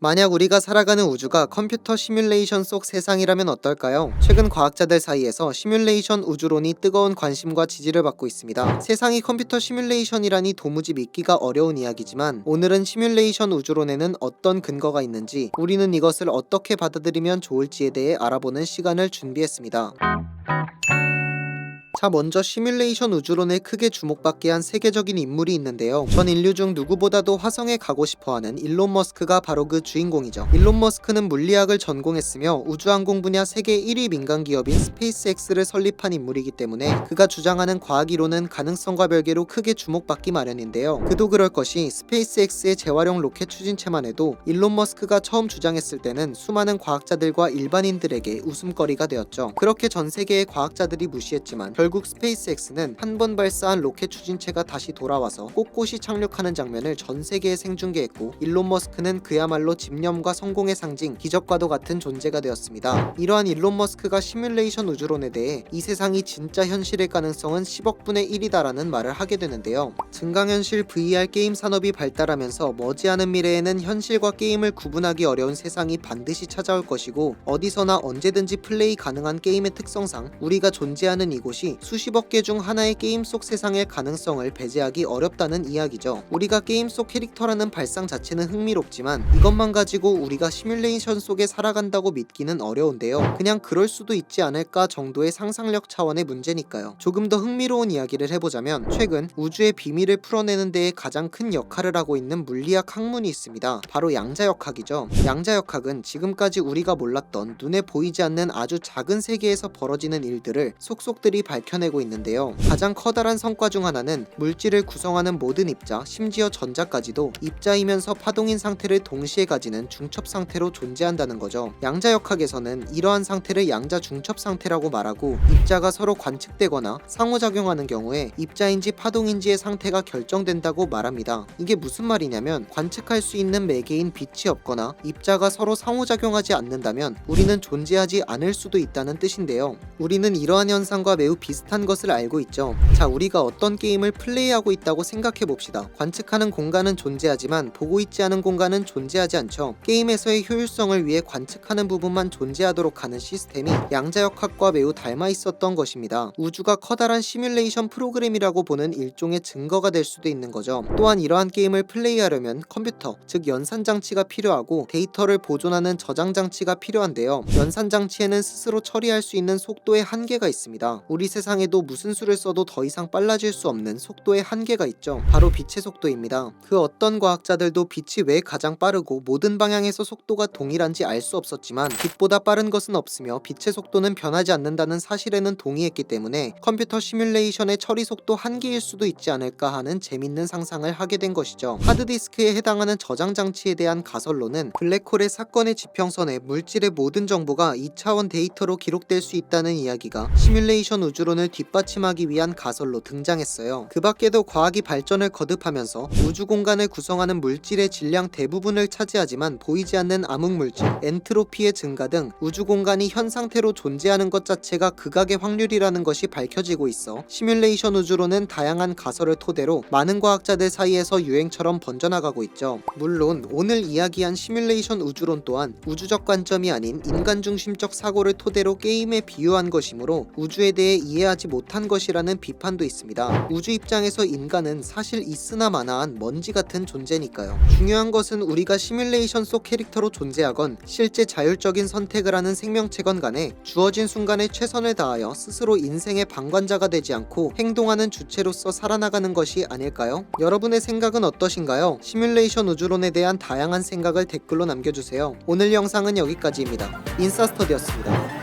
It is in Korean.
만약 우리가 살아가는 우주가 컴퓨터 시뮬레이션 속 세상이라면 어떨까요? 최근 과학자들 사이에서 시뮬레이션 우주론이 뜨거운 관심과 지지를 받고 있습니다. 세상이 컴퓨터 시뮬레이션이라니 도무지 믿기가 어려운 이야기지만 오늘은 시뮬레이션 우주론에는 어떤 근거가 있는지, 우리는 이것을 어떻게 받아들이면 좋을지에 대해 알아보는 시간을 준비했습니다. 자, 먼저 시뮬레이션 우주론에 크게 주목받게 한 세계적인 인물이 있는데요. 전 인류 중 누구보다도 화성에 가고 싶어하는 일론 머스크가 바로 그 주인공이죠. 일론 머스크는 물리학을 전공했으며 우주항공 분야 세계 1위 민간 기업인 스페이스X를 설립한 인물이기 때문에 그가 주장하는 과학이론은 가능성과 별개로 크게 주목받기 마련인데요. 그도 그럴 것이 스페이스X의 재활용 로켓 추진체만 해도 일론 머스크가 처음 주장했을 때는 수많은 과학자들과 일반인들에게 웃음거리가 되었죠. 그렇게 전 세계의 과학자들이 무시했지만 결국 스페이스X는 한 번 발사한 로켓 추진체가 다시 돌아와서 꼿꼿이 착륙하는 장면을 전 세계에 생중계했고, 일론 머스크는 그야말로 집념과 성공의 상징, 기적과도 같은 존재가 되었습니다. 이러한 일론 머스크가 시뮬레이션 우주론에 대해 이 세상이 진짜 현실일 가능성은 10억 분의 1이다라는 말을 하게 되는데요. 증강현실 VR 게임 산업이 발달하면서 머지않은 미래에는 현실과 게임을 구분하기 어려운 세상이 반드시 찾아올 것이고, 어디서나 언제든지 플레이 가능한 게임의 특성상 우리가 존재하는 이곳이 수십억 개 중 하나의 게임 속 세상의 가능성을 배제하기 어렵다는 이야기죠. 우리가 게임 속 캐릭터라는 발상 자체는 흥미롭지만 이것만 가지고 우리가 시뮬레이션 속에 살아간다고 믿기는 어려운데요. 그냥 그럴 수도 있지 않을까 정도의 상상력 차원의 문제니까요. 조금 더 흥미로운 이야기를 해보자면, 최근 우주의 비밀을 풀어내는 데에 가장 큰 역할을 하고 있는 물리학 학문이 있습니다. 바로 양자역학이죠. 양자역학은 지금까지 우리가 몰랐던 눈에 보이지 않는 아주 작은 세계에서 벌어지는 일들을 속속들이 밝혀내고 있는데요. 가장 커다란 성과 중 하나는 물질을 구성하는 모든 입자, 심지어 전자까지도 입자이면서 파동인 상태를 동시에 가지는 중첩 상태로 존재한다는 거죠. 양자역학에서는 이러한 상태를 양자 중첩 상태라고 말하고, 입자가 서로 관측되거나 상호작용하는 경우에 입자인지 파동인지의 상태가 결정된다고 말합니다. 이게 무슨 말이냐면, 관측할 수 있는 매개인 빛이 없거나 입자가 서로 상호작용하지 않는다면 우리는 존재하지 않을 수도 있다는 뜻인데요. 우리는 이러한 현상과 매우 비슷한 것을 알고 있죠. 자, 우리가 어떤 게임을 플레이하고 있다고 생각해봅시다. 관측하는 공간은 존재하지만 보고 있지 않은 공간은 존재하지 않죠. 게임에서의 효율성을 위해 관측하는 부분만 존재하도록 하는 시스템이 양자역학과 매우 닮아 있었던 것입니다. 우주가 커다란 시뮬레이션 프로그램이라고 보는 일종의 증거가 될 수도 있는 거죠. 또한 이러한 게임을 플레이하려면 컴퓨터, 즉 연산장치가 필요하고 데이터를 보존하는 저장장치가 필요한데요. 연산장치에는 스스로 처리할 수 있는 속도의 한계가 있습니다. 우리 세상에도 무슨 수를 써도 더 이상 빨라질 수 없는 속도의 한계가 있죠. 바로 빛의 속도입니다. 그 어떤 과학자들도 빛이 왜 가장 빠르고 모든 방향에서 속도가 동일한지 알 수 없었지만, 빛보다 빠른 것은 없으며 빛의 속도는 변하지 않는다는 사실에는 동의했기 때문에 컴퓨터 시뮬레이션의 처리 속도 한계일 수도 있지 않을까 하는 재밌는 상상을 하게 된 것이죠. 하드디스크에 해당하는 저장장치에 대한 가설로는 블랙홀의 사건의 지평선에 물질의 모든 정보가 2차원 데이터로 기록될 수 있다는 이야기가 시뮬레이션 우주론을 뒷받침하기 위한 가설로 등장했어요. 그 밖에도 과학이 발전을 거듭하면서 우주 공간을 구성하는 물질의 질량 대부분을 차지하지만 보이지 않는 암흑물질, 엔트로피의 증가 등 우주 공간이 현 상태로 존재하는 것 자체가 극악의 확률이라는 것이 밝혀지고 있어 시뮬레이션 우주론은 다양한 가설을 토대로 많은 과학자들 사이에서 유행처럼 번져나가고 있죠. 물론 오늘 이야기한 시뮬레이션 우주론 또한 우주적 관점이 아닌 인간 중심적 사고를 토대로 게임에 비유한 것이므로 우주에 대해 이해하지 못한 것이라는 비판도 있습니다. 우주 입장에서 인간은 사실 있으나 마나한 먼지 같은 존재니까요. 중요한 것은 우리가 시뮬레이션 속 캐릭터로 존재하건 실제 자율적인 선택을 하는 생명체건 간에 주어진 순간에 최선을 다하여 스스로 인생의 방관자가 되지 않고 행동하는 주체로서 살아나가는 것이 아닐까요? 여러분의 생각은 어떠신가요? 시뮬레이션 우주론에 대한 다양한 생각을 댓글로 남겨주세요. 오늘 영상은 여기까지입니다. 인싸스터디였습니다.